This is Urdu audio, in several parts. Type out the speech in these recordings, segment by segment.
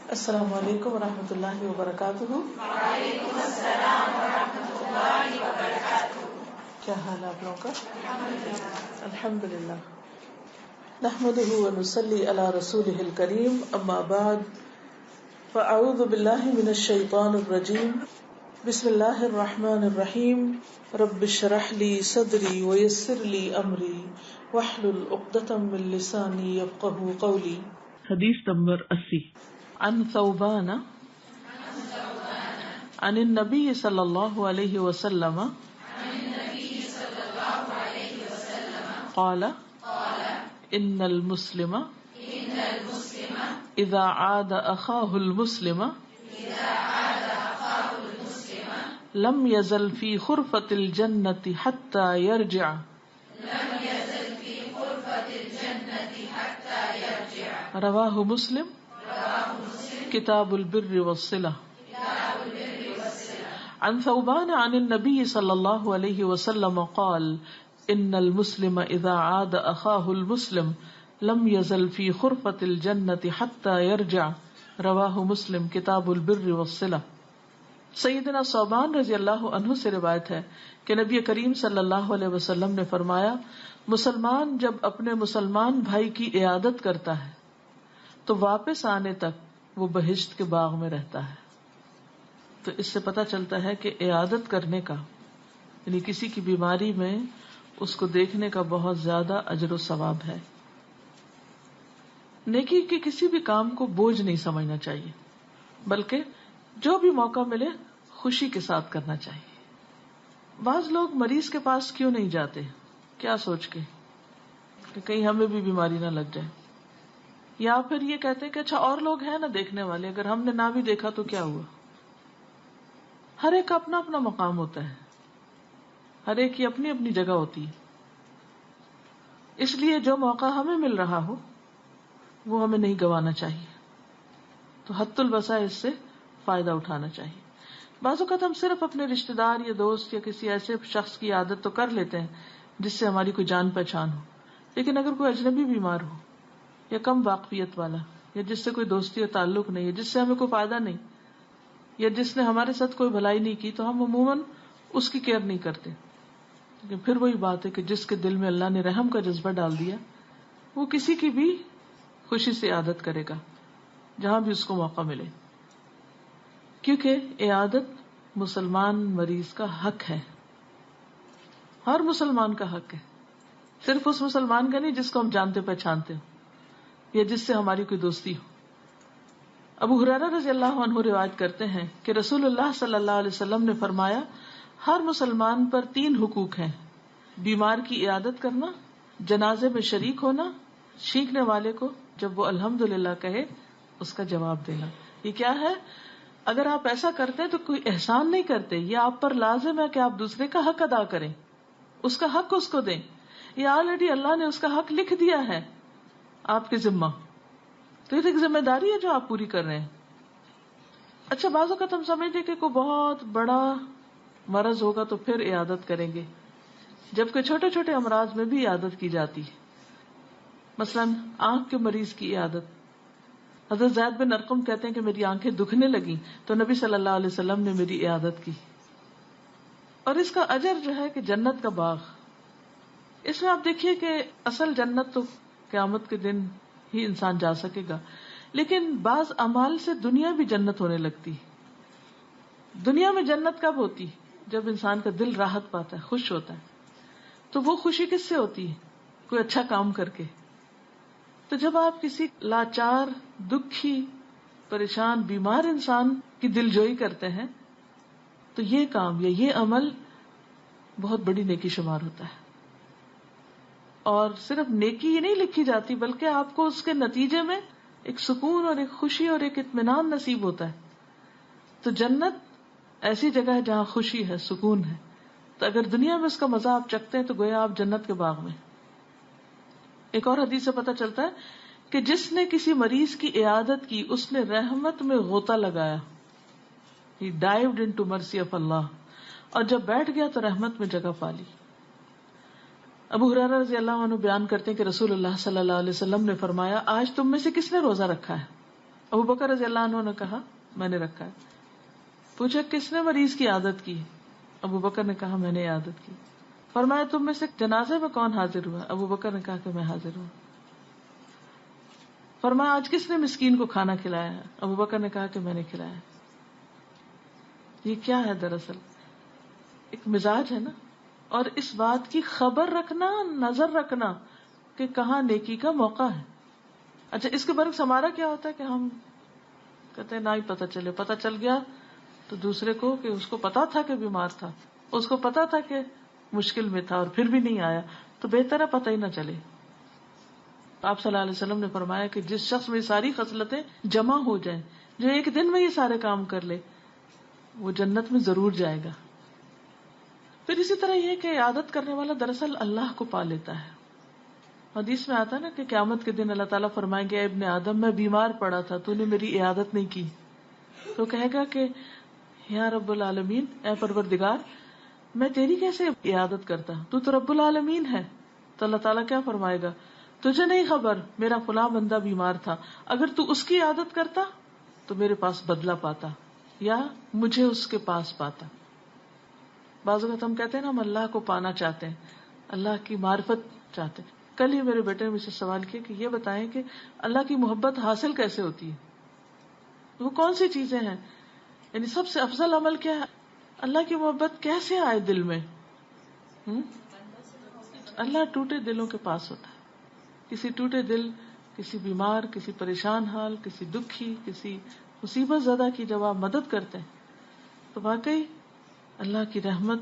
السلام علیکم ورحمۃ اللہ وبرکاتہ۔ وعلیکم السلام ورحمۃ اللہ وبرکاتہ۔ کیا حال ہے آپ لوگوں کا؟ الحمدللہ۔ نحمده ونصلی علی رسولہ الکریم، اما بعد فاعوذ باللہ من الشیطان الرجیم، بسم اللہ الرحمن الرحیم، رب اشرح لی صدری ویسر لی امری واحلل عقدۃ من لسانی یفقہوا قولی۔ حدیث نمبر 80۔ عن ثوبان عن النبی صلی اللہ علیہ وسلم قال ان المسلم اذا عاد اخاہ المسلم لم يزل في خرفة الجنة حتى يرجع رواہ مسلم کتاب البر والصلہ۔ عن ثوبان عن النبي صلی اللہ علیہ وسلم قال ان المسلم اذا عاد اخاہ المسلم لم يزل في خرفة الجنة حتى يرجع رواہ مسلم کتاب البر والصلہ۔ سیدنا ثوبان رضی اللہ عنہ سے روایت ہے کہ نبی کریم صلی اللہ علیہ وسلم نے فرمایا، مسلمان جب اپنے مسلمان بھائی کی عیادت کرتا ہے تو واپس آنے تک وہ بہشت کے باغ میں رہتا ہے۔ تو اس سے پتہ چلتا ہے کہ عیادت کرنے کا، یعنی کسی کی بیماری میں اس کو دیکھنے کا بہت زیادہ اجر و ثواب ہے۔ نیکی کے کسی بھی کام کو بوجھ نہیں سمجھنا چاہیے، بلکہ جو بھی موقع ملے خوشی کے ساتھ کرنا چاہیے۔ بعض لوگ مریض کے پاس کیوں نہیں جاتے؟ کیا سوچ کے کہ کہیں ہمیں بھی بیماری نہ لگ جائے، یا پھر یہ کہتے ہیں کہ اچھا اور لوگ ہیں نا دیکھنے والے، اگر ہم نے نہ بھی دیکھا تو کیا ہوا۔ ہر ایک کا اپنا اپنا مقام ہوتا ہے، ہر ایک کی اپنی اپنی جگہ ہوتی ہے، اس لیے جو موقع ہمیں مل رہا ہو وہ ہمیں نہیں گنوانا چاہیے، تو حد الوسع اس سے فائدہ اٹھانا چاہیے۔ بعض اوقات ہم صرف اپنے رشتہ دار یا دوست یا کسی ایسے شخص کی عادت تو کر لیتے ہیں جس سے ہماری کوئی جان پہچان ہو، لیکن اگر کوئی اجنبی بیمار ہو یا کم واقفیت والا، یا جس سے کوئی دوستی یا تعلق نہیں ہے، جس سے ہمیں کوئی فائدہ نہیں، یا جس نے ہمارے ساتھ کوئی بھلائی نہیں کی، تو ہم عموماً اس کی کیئر نہیں کرتے۔ لیکن پھر وہی بات ہے کہ جس کے دل میں اللہ نے رحم کا جذبہ ڈال دیا، وہ کسی کی بھی خوشی سے عادت کرے گا جہاں بھی اس کو موقع ملے، کیونکہ عیادت مسلمان مریض کا حق ہے، ہر مسلمان کا حق ہے، صرف اس مسلمان کا نہیں جس کو ہم جانتے پہچانتے ہو یا جس سے ہماری کوئی دوستی ہو۔ ابو ہریرہ رضی اللہ عنہ روایت کرتے ہیں کہ رسول اللہ صلی اللہ علیہ وسلم نے فرمایا، ہر مسلمان پر 3 حقوق ہیں: بیمار کی عیادت کرنا، جنازے میں شریک ہونا، چھینکنے والے کو جب وہ الحمدللہ کہے اس کا جواب دینا۔ یہ کیا ہے؟ اگر آپ ایسا کرتے ہیں تو کوئی احسان نہیں کرتے، یہ آپ پر لازم ہے کہ آپ دوسرے کا حق ادا کریں، اس کا حق اس کو دیں، یہ آلریڈی اللہ نے اس کا حق لکھ دیا ہے آپ کے ذمہ، تو یہ ایک ذمہ داری ہے جو آپ پوری کر رہے ہیں۔ اچھا، بعض اوقات ہم سمجھتے کہ کوئی بہت بڑا مرض ہوگا تو پھر عیادت کریں گے، جبکہ چھوٹے چھوٹے امراض میں بھی عیادت کی جاتی ہے۔ مثلا آنکھ کے مریض کی عیادت، حضرت زید بن ارقم کہتے ہیں کہ میری آنکھیں دکھنے لگیں تو نبی صلی اللہ علیہ وسلم نے میری عیادت کی، اور اس کا اجر جو ہے کہ جنت کا باغ۔ اس میں آپ دیکھیے کہ اصل جنت تو قیامت کے دن ہی انسان جا سکے گا، لیکن بعض اعمال سے دنیا بھی جنت ہونے لگتی۔ دنیا میں جنت کب ہوتی؟ جب انسان کا دل راحت پاتا ہے، خوش ہوتا ہے، تو وہ خوشی کس سے ہوتی ہے؟ کوئی اچھا کام کر کے۔ تو جب آپ کسی لاچار، دکھی، پریشان، بیمار انسان کی دل جوئی کرتے ہیں تو یہ کام یا یہ عمل بہت بڑی نیکی شمار ہوتا ہے، اور صرف نیکی ہی نہیں لکھی جاتی بلکہ آپ کو اس کے نتیجے میں ایک سکون اور ایک خوشی اور ایک اطمینان نصیب ہوتا ہے۔ تو جنت ایسی جگہ ہے جہاں خوشی ہے، سکون ہے، تو اگر دنیا میں اس کا مزہ آپ چکھتے ہیں تو گویا آپ جنت کے باغ میں۔ ایک اور حدیث سے پتہ چلتا ہے کہ جس نے کسی مریض کی عیادت کی اس نے رحمت میں غوطہ لگایا، He dived into mercy of Allah، اور جب بیٹھ گیا تو رحمت میں جگہ پا لی۔ ابو ہریرہ رضی اللہ عنہ بیان کرتے ہیں کہ رسول اللہ صلی اللہ علیہ وسلم نے فرمایا، آج تم میں سے کس نے روزہ رکھا ہے؟ ابو بکر رضی اللہ عنہ نے کہا میں نے رکھا ہے. پوچھا کس نے مریض کی عادت کی؟ ابو بکر نے کہا میں نے عادت کی. فرمایا تم میں سے جنازے میں کون حاضر ہوا؟ ابو بکر نے کہا کہ میں حاضر ہوں. فرمایا آج کس نے مسکین کو کھانا کھلایا ہے؟ ابو بکر نے کہا کہ میں نے کھلایا. یہ کیا ہے؟ دراصل ایک مزاج ہے نا، اور اس بات کی خبر رکھنا، نظر رکھنا کہ کہاں نیکی کا موقع ہے. اچھا اس کے برعکس ہمارا کیا ہوتا ہے کہ ہم کہتے ہیں نہ ہی پتہ چلے، پتہ چل گیا تو دوسرے کو کہ اس کو پتا تھا کہ بیمار تھا، اس کو پتا تھا کہ مشکل میں تھا اور پھر بھی نہیں آیا، تو بہتر ہے پتہ ہی نہ چلے. آپ صلی اللہ علیہ وسلم نے فرمایا کہ جس شخص میں ساری خصلتیں جمع ہو جائیں، جو ایک دن میں یہ سارے کام کر لے، وہ جنت میں ضرور جائے گا. پھر اسی طرح یہ کہ عادت کرنے والا دراصل اللہ کو پا لیتا ہے. حدیث میں آتا نا کہ قیامت کے دن اللہ تعالیٰ فرمائیں گے اے ابن آدم میں بیمار پڑا تھا، تو نے میری عیادت نہیں کی. تو کہے گا کہ یا رب العالمین، اے پروردگار میں تیری کیسے عیادت کرتا، تو رب العالمین ہے. تو اللہ تعالیٰ کیا فرمائے گا، تجھے نہیں خبر میرا فلاں بندہ بیمار تھا، اگر تو اس کی عادت کرتا تو میرے پاس بدلہ پاتا یا مجھے اس کے پاس پاتا. بعض اوقات ہم کہتے ہیں نا ہم اللہ کو پانا چاہتے ہیں، اللہ کی معرفت چاہتے ہیں. کل ہی میرے بیٹے نے مجھ سے سوال کیا کہ یہ بتائیں کہ اللہ کی محبت حاصل کیسے ہوتی ہے، وہ کون سی چیزیں ہیں، یعنی سب سے افضل عمل کیا ہے، اللہ کی محبت کیسے آئے دل میں. اللہ ٹوٹے دلوں کے پاس ہوتا ہے. کسی ٹوٹے دل، کسی بیمار، کسی پریشان حال، کسی دکھی، کسی مصیبت زدہ کی جب آپ مدد کرتے ہیں تو واقعی اللہ کی رحمت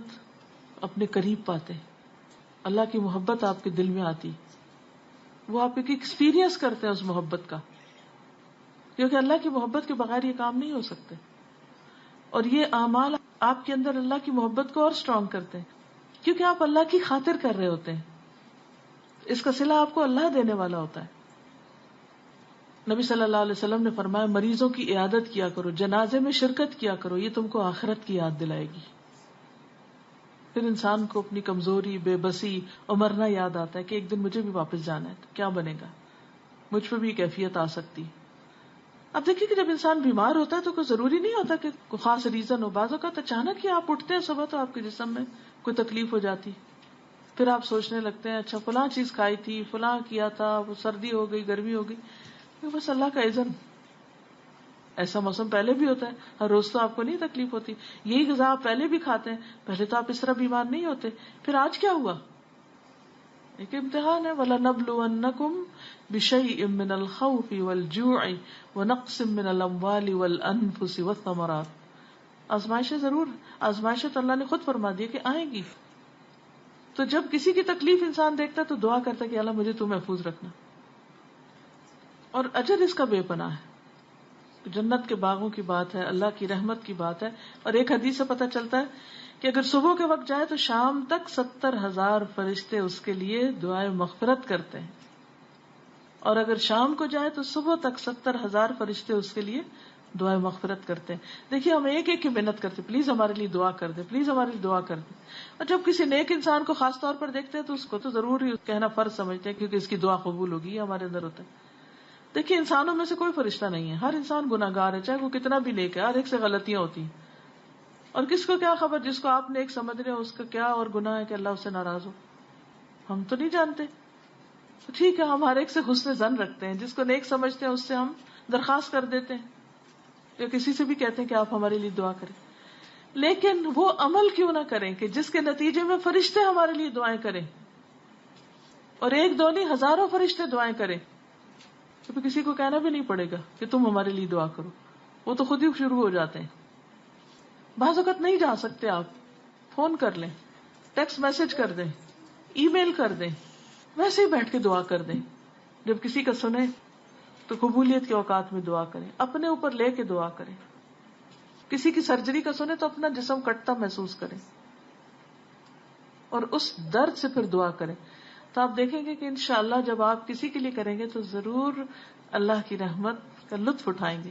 اپنے قریب پاتے ہیں، اللہ کی محبت آپ کے دل میں آتی، وہ آپ ایک ایکسپیرینس کرتے ہیں اس محبت کا، کیونکہ اللہ کی محبت کے بغیر یہ کام نہیں ہو سکتے. اور یہ اعمال آپ کے اندر اللہ کی محبت کو اور اسٹرانگ کرتے ہیں، کیونکہ آپ اللہ کی خاطر کر رہے ہوتے ہیں. اس کا صلہ آپ کو اللہ دینے والا ہوتا ہے. نبی صلی اللہ علیہ وسلم نے فرمایا مریضوں کی عیادت کیا کرو، جنازے میں شرکت کیا کرو، یہ تم کو آخرت کی یاد دلائے گی. پھر انسان کو اپنی کمزوری، بے بسی اور مرنا یاد آتا ہے کہ ایک دن مجھے بھی واپس جانا ہے، تو کیا بنے گا، مجھ پہ بھی کیفیت آ سکتی. اب دیکھیے کہ جب انسان بیمار ہوتا ہے تو کوئی ضروری نہیں ہوتا کہ کوئی خاص ریزن ہو. بعض اوقات اچانک ہی آپ اٹھتے ہیں صبح تو آپ کے جسم میں کوئی تکلیف ہو جاتی، پھر آپ سوچنے لگتے ہیں اچھا فلاں چیز کھائی تھی، فلاں کیا تھا، وہ سردی ہو گئی، گرمی ہو گئی، بس اللہ کا اذن. ایسا موسم پہلے بھی ہوتا ہے، ہر روز تو آپ کو نہیں تکلیف ہوتی. یہی غذا آپ پہلے بھی کھاتے ہیں، پہلے تو آپ اس طرح بیمار نہیں ہوتے، پھر آج کیا ہوا؟ ایک امتحان ہے. وَلَنَبْلُوَنَّكُمْ بِشَيْءٍ مِّنَ الْخَوْفِ وَالْجُوعِ وَنَقْصٍ مِّنَ الْأَمْوَالِ وَالْأَنفُسِ وَالثَّمَرَاتِ. آزمائشیں ضرور، آزمائشیں تو اللہ نے خود فرما دی کہ آئیں گی. تو جب کسی کی تکلیف انسان دیکھتا ہے تو دعا کرتا ہے کہ اللہ مجھے تو محفوظ رکھنا، اور اجر اس کا بے پناہ ہے. جنت کے باغوں کی بات ہے، اللہ کی رحمت کی بات ہے. اور ایک حدیث سے پتہ چلتا ہے کہ اگر صبح کے وقت جائے تو شام تک 70,000 فرشتے اس کے لیے دعائے مغفرت کرتے ہیں، اور اگر شام کو جائے تو صبح تک 70,000 فرشتے اس کے لیے دعائے مغفرت کرتے ہیں. دیکھیے ہم ایک ایک کی محنت کرتے، پلیز ہمارے لیے دعا کر دیں، پلیز ہمارے لیے دعا کر دیں. اور جب کسی نیک انسان کو خاص طور پر دیکھتے ہیں تو اس کو تو ضرور ہی کہنا فرض سمجھتے ہیں کیونکہ اس کی دعا قبول ہوگی، یہ ہمارے اندر ہوتا ہے. دیکھیے انسانوں میں سے کوئی فرشتہ نہیں ہے، ہر انسان گناہگار ہے، چاہے وہ کتنا بھی نیک ہے، ہر ایک سے غلطیاں ہوتی ہیں. اور کس کو کیا خبر جس کو آپ نیک سمجھ رہے ہو اس کا کیا اور گناہ ہے کہ اللہ اس سے ناراض ہو، ہم تو نہیں جانتے. تو ٹھیک ہے ہم ہر ایک سے حسن ظن رکھتے ہیں، جس کو نیک سمجھتے ہیں اس سے ہم درخواست کر دیتے ہیں یا کسی سے بھی کہتے ہیں کہ آپ ہمارے لیے دعا کریں. لیکن وہ عمل کیوں نہ کریں کہ جس کے نتیجے میں فرشتے ہمارے لیے دعائیں کریں، اور ایک دو نہیں ہزاروں فرشتے دعائیں کریں، تو پھر کسی کو کہنا بھی نہیں پڑے گا کہ تم ہمارے لیے دعا کرو، وہ تو خود ہی شروع ہو جاتے ہیں. بعض اوقات نہیں جا سکتے، آپ فون کر لیں، ٹیکسٹ میسج کر دیں، ای میل کر دیں، ویسے ہی بیٹھ کے دعا کر دیں. جب کسی کا سنیں تو قبولیت کے اوقات میں دعا کریں، اپنے اوپر لے کے دعا کریں. کسی کی سرجری کا سنیں تو اپنا جسم کٹتا محسوس کریں اور اس درد سے پھر دعا کریں. تو آپ دیکھیں گے کہ انشاءاللہ جب آپ کسی کے لیے کریں گے تو ضرور اللہ کی رحمت کا لطف اٹھائیں گے.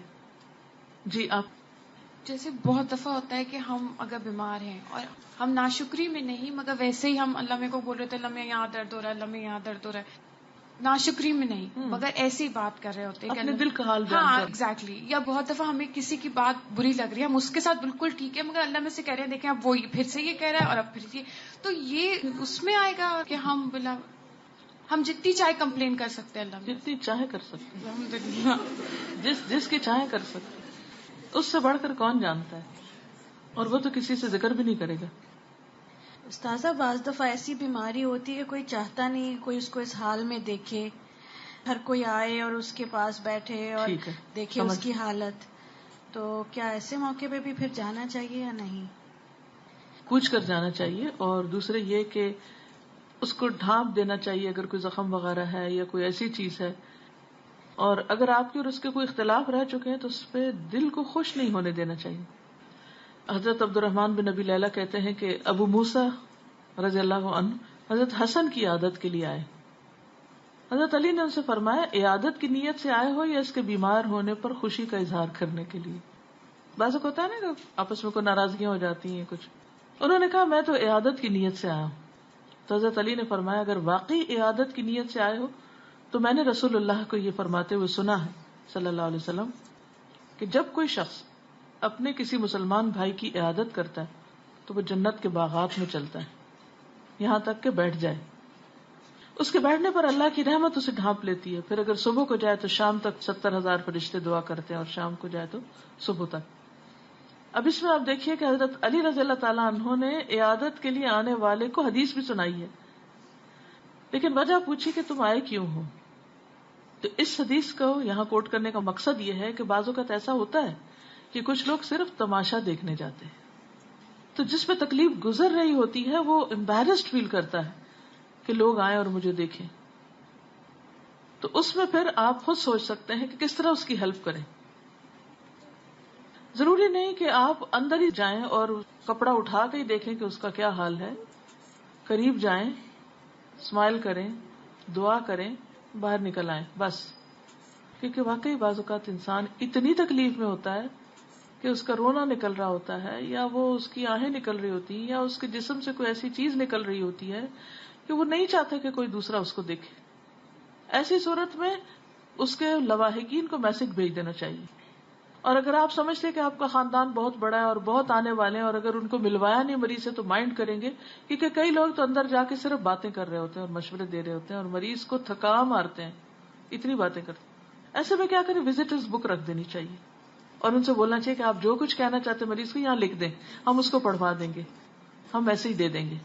جی آپ. جیسے بہت دفعہ ہوتا ہے کہ ہم اگر بیمار ہیں اور ہم ناشکری میں نہیں مگر ویسے ہی ہم اللہ میرے کو بول رہے تھے اللہ میں یہاں درد ہو رہا ہے، اللہ میں یہاں درد ہو رہا ہے، ناشکری میں نہیں، مگر ایسی بات کر رہے ہوتے ہیں اپنے دل کا حال بیان ہاں کر. ایگزیکٹلی. یا بہت دفعہ ہمیں کسی کی بات بری لگ رہی ہے، ہم اس کے ساتھ بالکل ٹھیک ہے، مگر اللہ میں سے کہہ رہے ہیں دیکھیں اب وہ پھر سے یہ کہہ رہا ہے اور اب پھر یہ، تو یہ اس میں آئے گا کہ ہم جتنی چاہے کمپلین کر سکتے ہیں اللہ میں، جتنی چاہے کر سکتے ہیں، الحمدللہ. جس کی چاہے کر سکتے ہیں. اس سے بڑھ کر کون جانتا ہے، اور وہ تو کسی سے ذکر بھی نہیں کرے گا. استاذہ بعض دفعہ ایسی بیماری ہوتی ہے کوئی چاہتا نہیں کوئی اس کو اس حال میں دیکھے، ہر کوئی آئے اور اس کے پاس بیٹھے اور ٹھیک ہے، دیکھے اس کی حالت، تو کیا ایسے موقع پہ بھی پھر جانا چاہیے یا نہیں؟ کوچ کر جانا چاہیے. اور دوسرے یہ کہ اس کو ڈھانپ دینا چاہیے اگر کوئی زخم وغیرہ ہے یا کوئی ایسی چیز ہے. اور اگر آپ کے اور اس کے کوئی اختلاف رہ چکے ہیں تو اس پہ دل کو خوش نہیں ہونے دینا چاہیے. حضرت عبد الرحمن بن ابی لیلہ کہتے ہیں کہ ابو موسیٰ رضی اللہ عنہ حضرت حسن کی عادت کے لیے آئے. حضرت علی نے ان سے فرمایا عیادت کی نیت سے آئے ہو یا اس کے بیمار ہونے پر خوشی کا اظہار کرنے کے لیے؟ بعض اوقات ہوتا ہے نا کہ آپس میں کوئی ناراضگیاں ہو جاتی ہیں کچھ. انہوں نے کہا میں تو عیادت کی نیت سے آیا ہوں. تو حضرت علی نے فرمایا اگر واقعی عیادت کی نیت سے آئے ہو تو میں نے رسول اللہ کو یہ فرماتے ہوئے سنا ہے صلی اللہ علیہ وسلم کہ جب کوئی شخص اپنے کسی مسلمان بھائی کی عیادت کرتا ہے تو وہ جنت کے باغات میں چلتا ہے یہاں تک کہ بیٹھ جائے. اس کے بیٹھنے پر اللہ کی رحمت اسے ڈھانپ لیتی ہے. پھر اگر صبح کو جائے تو شام تک 70,000 فرشتے دعا کرتے ہیں اور شام کو جائے تو صبح تک. اب اس میں آپ دیکھیے کہ حضرت علی رضی اللہ تعالیٰ عنہ نے عیادت کے لیے آنے والے کو حدیث بھی سنائی ہے، لیکن وجہ پوچھی کہ تم آئے کیوں ہو. تو اس حدیث کو یہاں کوٹ کرنے کا مقصد یہ ہے کہ بعض اوقات ایسا ہوتا ہے کہ کچھ لوگ صرف تماشا دیکھنے جاتے ہیں، تو جس پہ تکلیف گزر رہی ہوتی ہے وہ امبیرسڈ فیل کرتا ہے کہ لوگ آئیں اور مجھے دیکھیں. تو اس میں پھر آپ خود سوچ سکتے ہیں کہ کس طرح اس کی ہیلپ کریں. ضروری نہیں کہ آپ اندر ہی جائیں اور کپڑا اٹھا کے ہی دیکھیں کہ اس کا کیا حال ہے. قریب جائیں، اسمائل کریں، دعا کریں، باہر نکل آئیں بس. کیونکہ واقعی بعض اوقات انسان اتنی تکلیف میں ہوتا ہے کہ اس کا رونا نکل رہا ہوتا ہے یا وہ اس کی آہیں نکل رہی ہوتی ہیں یا اس کے جسم سے کوئی ایسی چیز نکل رہی ہوتی ہے کہ وہ نہیں چاہتا کہ کوئی دوسرا اس کو دیکھے. ایسی صورت میں اس کے لواحقین کو میسج بھیج دینا چاہیے. اور اگر آپ سمجھتے کہ آپ کا خاندان بہت بڑا ہے اور بہت آنے والے ہیں اور اگر ان کو ملوایا نہیں مریض سے تو مائنڈ کریں گے، کیونکہ کئی لوگ تو اندر جا کے صرف باتیں کر رہے ہوتے ہیں اور مشورے دے رہے ہوتے ہیں اور مریض کو تھکا مارتے ہیں، اتنی باتیں کرتے ہیں. ایسے میں کیا کریں، وزٹرز بک رکھ دینی چاہیے اور ان سے بولنا چاہیے کہ آپ جو کچھ کہنا چاہتے ہیں مریض کو یہاں لکھ دیں، ہم اس کو پڑھوا دیں گے، ہم ایسے ہی دے دیں گے.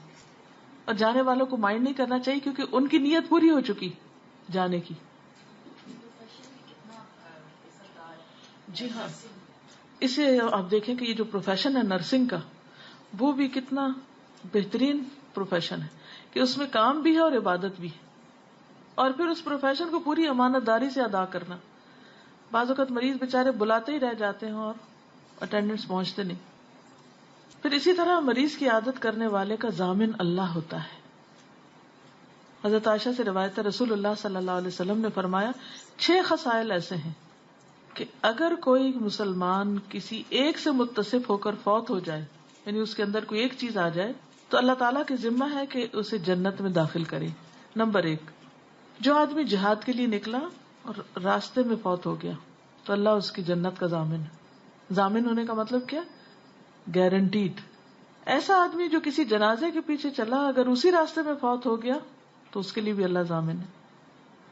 اور جانے والوں کو مائنڈ نہیں کرنا چاہیے کیونکہ ان کی نیت پوری ہو چکی جانے کی. جی ہاں، اسے آپ دیکھیں کہ یہ جو پروفیشن ہے نرسنگ کا وہ بھی کتنا بہترین پروفیشن ہے کہ اس میں کام بھی ہے اور عبادت بھی ہے. اور پھر اس پروفیشن کو پوری امانت داری سے ادا کرنا. بعض اوقات مریض بےچارے بلاتے ہی رہ جاتے ہیں اور اٹینڈنٹس پہنچتے نہیں. پھر اسی طرح مریض کی عادت کرنے والے کا ضامن اللہ ہوتا ہے. حضرت عائشہ سے روایت ہے رسول اللہ صلی اللہ علیہ وسلم نے فرمایا 6 خصائل ایسے ہیں کہ اگر کوئی مسلمان کسی ایک سے متصف ہو کر فوت ہو جائے، یعنی اس کے اندر کوئی ایک چیز آ جائے، تو اللہ تعالیٰ کی ذمہ ہے کہ اسے جنت میں داخل کرے. نمبر 1، جو آدمی جہاد کے لیے نکلا اور راستے میں فوت ہو گیا تو اللہ اس کی جنت کا ضامن ہے. ضامن ہونے کا مطلب کیا؟ گارنٹیڈ. ایسا آدمی جو کسی جنازے کے پیچھے چلا اگر اسی راستے میں فوت ہو گیا تو اس کے لیے بھی اللہ ضامن ہے.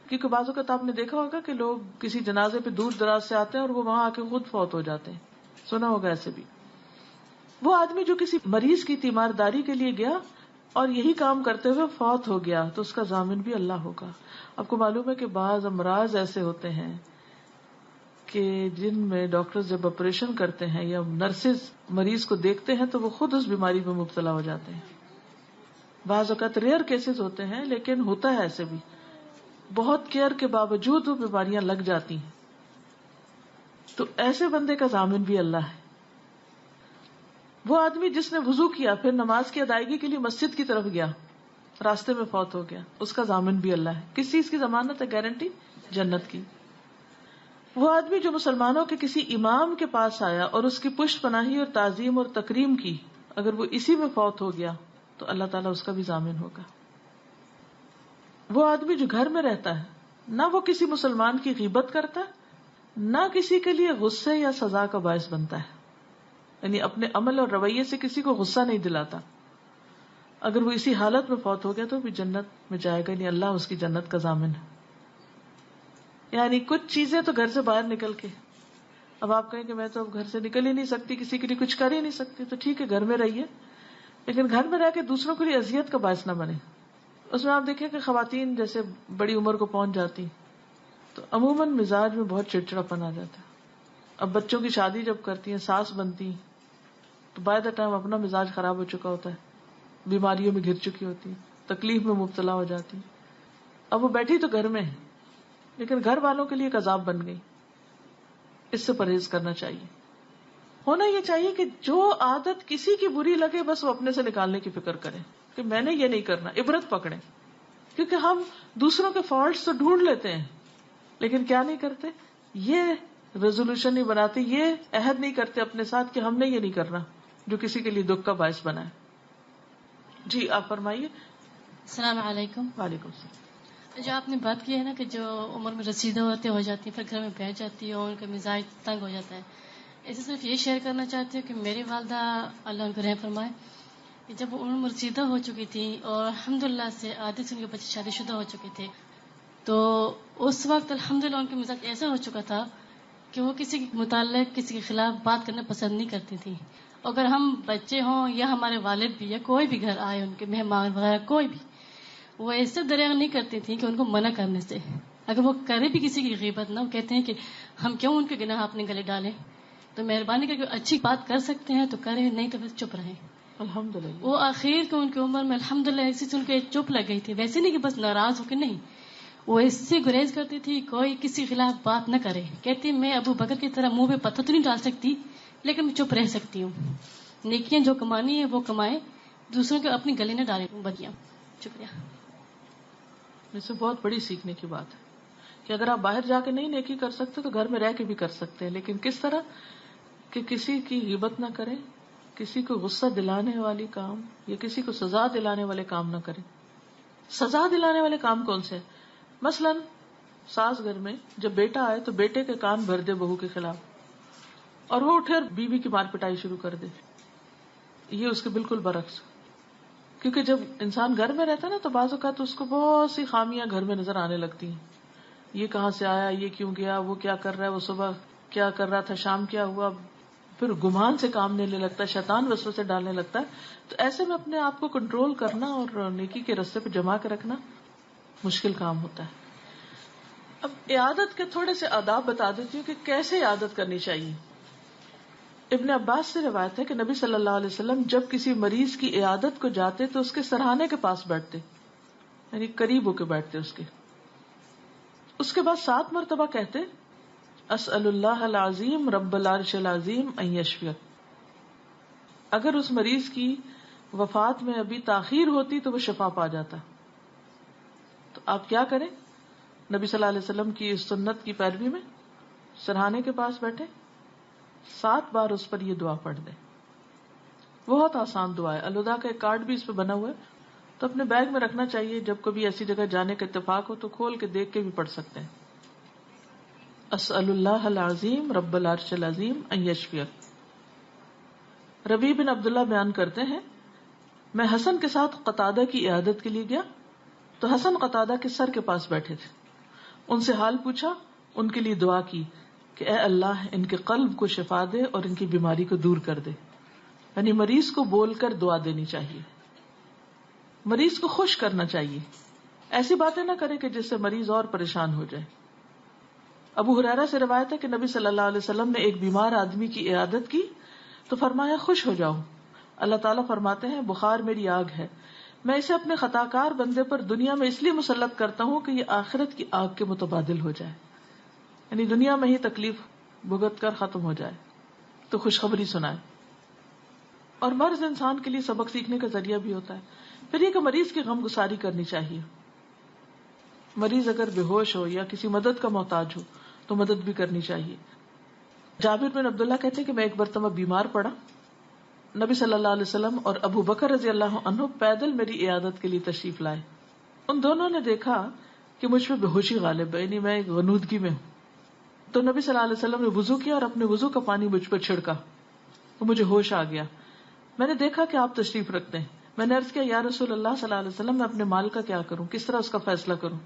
کیونکہ بعض اوقات آپ نے دیکھا ہوگا کہ لوگ کسی جنازے پہ دور دراز سے آتے ہیں اور وہ وہاں آ کے خود فوت ہو جاتے ہیں، سنا ہوگا ایسے بھی. وہ آدمی جو کسی مریض کی تیمارداری کے لیے گیا اور یہی کام کرتے ہوئے فوت ہو گیا تو اس کا ضامن بھی اللہ ہوگا. آپ کو معلوم ہے کہ بعض امراض ایسے ہوتے ہیں کہ جن میں ڈاکٹر جب آپریشن کرتے ہیں یا نرسز مریض کو دیکھتے ہیں تو وہ خود اس بیماری میں مبتلا ہو جاتے ہیں. بعض اوقات ریئر کیسز ہوتے ہیں لیکن ہوتا ہے ایسے بھی. بہت کیئر کے باوجود وہ بیماریاں لگ جاتی ہیں تو ایسے بندے کا ضامن بھی اللہ ہے. وہ آدمی جس نے وضو کیا پھر نماز کی ادائیگی کے لیے مسجد کی طرف گیا، راستے میں فوت ہو گیا، اس کا ضامن بھی اللہ ہے. کس چیز کی ضمانت ہے؟ گارنٹی جنت کی. وہ آدمی جو مسلمانوں کے کسی امام کے پاس آیا اور اس کی پشت پناہی اور تعظیم اور تکریم کی، اگر وہ اسی میں فوت ہو گیا تو اللہ تعالیٰ اس کا بھی ضامن ہوگا. وہ آدمی جو گھر میں رہتا ہے نہ وہ کسی مسلمان کی غیبت کرتا نہ کسی کے لیے غصے یا سزا کا باعث بنتا ہے، یعنی اپنے عمل اور رویے سے کسی کو غصہ نہیں دلاتا. اگر وہ اسی حالت میں فوت ہو گیا تو بھی جنت میں جائے گا، یعنی اللہ اس کی جنت کا ضامن ہے. یعنی کچھ چیزیں تو گھر سے باہر نکل کے، اب آپ کہیں کہ میں تو اب گھر سے نکل ہی نہیں سکتی، کسی کے لیے کچھ کر ہی نہیں سکتی، تو ٹھیک ہے گھر میں رہیے، لیکن گھر میں رہ کے دوسروں کے لیے اذیت کا باعث نہ بنے. اس میں آپ دیکھیں کہ خواتین جیسے بڑی عمر کو پہنچ جاتی تو عموماً مزاج میں بہت چڑچڑاپن آ جاتا ہے. اب بچوں کی شادی جب کرتی ہیں، ساس بنتی تو بائی دا ٹائم اپنا مزاج خراب ہو چکا ہوتا ہے، بیماریوں میں گر چکی ہوتی، تکلیف میں مبتلا ہو جاتی. اب وہ بیٹھی تو گھر میں ہے لیکن گھر والوں کے لیے ایک عذاب بن گئی. اس سے پرہیز کرنا چاہیے. ہونا یہ چاہیے کہ جو عادت کسی کی بری لگے بس وہ اپنے سے نکالنے کی فکر کریں کہ میں نے یہ نہیں کرنا، عبرت پکڑیں. کیونکہ ہم دوسروں کے فالٹس تو ڈھونڈ لیتے ہیں لیکن کیا نہیں کرتے، یہ ریزولوشن نہیں بناتے، یہ عہد نہیں کرتے اپنے ساتھ کہ ہم نے یہ نہیں کرنا جو کسی کے لیے دکھ کا باعث بنا ہے. جی آپ فرمائیے. السلام علیکم. وعلیکم السلام. جو آپ نے بات کی ہے نا کہ جو عمر میں رسیدہ ہوتے ہو جاتی ہیں پھر گھر میں بیٹھ جاتی ہے اور ان کا مزاج تنگ ہو جاتا ہے، اسے صرف یہ شیئر کرنا چاہتی ہوں کہ میری والدہ اللہ ان کو رحم فرمائے کہ جب وہ عمر رسیدہ ہو چکی تھی اور الحمدللہ سے آدھے سے ان کے بچے شادی شدہ ہو چکے تھے، تو اس وقت الحمدللہ ان کا مزاج ایسا ہو چکا تھا کہ وہ کسی کے متعلق کسی کے خلاف بات کرنا پسند نہیں کرتی تھی. اگر ہم بچے ہوں یا ہمارے والد بھی یا کوئی بھی گھر آئے ان کے مہمان وغیرہ کوئی بھی، وہ ایسے دریغ نہیں کرتی تھی کہ ان کو منع کرنے سے، اگر وہ کرے بھی کسی کی غیبت نہ، وہ کہتے ہیں کہ ہم کیوں ان کے گناہ اپنے گلے ڈالیں، تو مہربانی کر کے اچھی بات کر سکتے ہیں تو کریں، نہیں تو بس چپ رہیں. الحمدللہ. وہ آخر کو ان کی عمر میں الحمدللہ اسی سے ان کو چپ لگ گئی تھی، ویسے نہیں کہ بس ناراض ہو کے، نہیں، وہ اس سے گریز کرتی تھی کوئی کسی خلاف بات نہ کرے. کہتی میں ابو بکر کی طرح منہ پہ پتھر تو نہیں ڈال سکتی لیکن میں چپ رہ سکتی ہوں. نیکیاں جو کمانی ہے وہ کمائے، دوسروں کے اپنی گلے نہ ڈالے بدیاں. شکریہ. اس سے بہت بڑی سیکھنے کی بات ہے کہ اگر آپ باہر جا کے نہیں نیکی کر سکتے تو گھر میں رہ کے بھی کر سکتے ہیں، لیکن کس طرح کہ کسی کی غیبت نہ کریں، کسی کو غصہ دلانے والی کام یا کسی کو سزا دلانے والے کام نہ کریں. سزا دلانے والے کام کون سے؟ مثلا ساس گھر میں جب بیٹا آئے تو بیٹے کے کان بھر دے بہو کے خلاف اور وہ اٹھے اور بیوی کی مار پٹائی شروع کر دے، یہ اس کے بالکل برعکس. کیونکہ جب انسان گھر میں رہتا ہے نا تو بعض اوقات اس کو بہت سی خامیاں گھر میں نظر آنے لگتی ہیں. یہ کہاں سے آیا، یہ کیوں گیا، وہ کیا کر رہا ہے، وہ صبح کیا کر رہا تھا، شام کیا ہوا، پھر گمان سے کام لینے لگتا ہے، شیطان وسوسے ڈالنے لگتا ہے. تو ایسے میں اپنے آپ کو کنٹرول کرنا اور نیکی کے راستے پہ جما کے رکھنا مشکل کام ہوتا ہے. اب عیادت کے تھوڑے سے آداب بتا دیتی ہوں کہ کیسے عیادت کرنی چاہیے. ابن عباس سے روایت ہے کہ نبی صلی اللہ علیہ وسلم جب کسی مریض کی عیادت کو جاتے تو اس کے سرہانے کے پاس بیٹھتے، یعنی قریب ہو کے بیٹھتے اس کے بعد 7 مرتبہ کہتے اسأل اللہ العظیم رب العرش العظیم ان یشفیہ. اگر اس مریض کی وفات میں ابھی تاخیر ہوتی تو وہ شفا پا جاتا. تو آپ کیا کریں؟ نبی صلی اللہ علیہ وسلم کی اس سنت کی پیروی میں سرہانے کے پاس بیٹھے 7 بار اس پر یہ دعا پڑھ دیں. بہت آسان دعا ہے. الوداع کا ایک کارڈ بھی اس پہ بنا ہوا ہے تو اپنے بیگ میں رکھنا چاہیے، جب کبھی ایسی جگہ جانے کا اتفاق ہو تو کھول کے دیکھ کے بھی پڑھ سکتے ہیں. اسأل اللہ العظیم رب العرش العظیم ان یشفیہ. ربیع بن عبداللہ بیان کرتے ہیں میں حسن کے ساتھ قتادہ کی عیادت کے لیے گیا تو حسن قتادہ کے سر کے پاس بیٹھے تھے. ان سے حال پوچھا، ان کے لیے دعا کی کہ اے اللہ ان کے قلب کو شفا دے اور ان کی بیماری کو دور کر دے. یعنی مریض کو بول کر دعا دینی چاہیے، مریض کو خوش کرنا چاہیے، ایسی باتیں نہ کرے کہ جس سے مریض اور پریشان ہو جائے. ابو ہریرہ سے روایت ہے کہ نبی صلی اللہ علیہ وسلم نے ایک بیمار آدمی کی عیادت کی تو فرمایا خوش ہو جاؤ. اللہ تعالیٰ فرماتے ہیں بخار میری آگ ہے، میں اسے اپنے خطاکار بندے پر دنیا میں اس لیے مسلط کرتا ہوں کہ یہ آخرت کی آگ کے متبادل ہو جائے، یعنی دنیا میں ہی تکلیف بھگت کر ختم ہو جائے. تو خوشخبری سنائے. اور مرض انسان کے لیے سبق سیکھنے کا ذریعہ بھی ہوتا ہے. پھر یہ کہ مریض کی غم گساری کرنی چاہیے. مریض اگر بے ہوش ہو یا کسی مدد کا محتاج ہو تو مدد بھی کرنی چاہیے. جابر بن عبداللہ کہتے ہیں کہ میں ایک مرتبہ بیمار پڑا، نبی صلی اللہ علیہ وسلم اور ابو بکر رضی اللہ عنہ پیدل میری عیادت کے لیے تشریف لائے. ان دونوں نے دیکھا کہ مجھ پہ بے ہوشی غالب ہے، یعنی میں ایک غنودگی میں ہوں. تو نبی صلی اللہ علیہ وسلم نے وضو کیا اور اپنے وضو کا پانی مجھ پر چھڑکا تو مجھے ہوش آ گیا. میں نے دیکھا کہ آپ تشریف رکھتے ہیں. میں نے عرض کیا یا رسول اللہ صلی اللہ علیہ وسلم میں اپنے مال کا کیا کروں، کس طرح اس کا فیصلہ کروں؟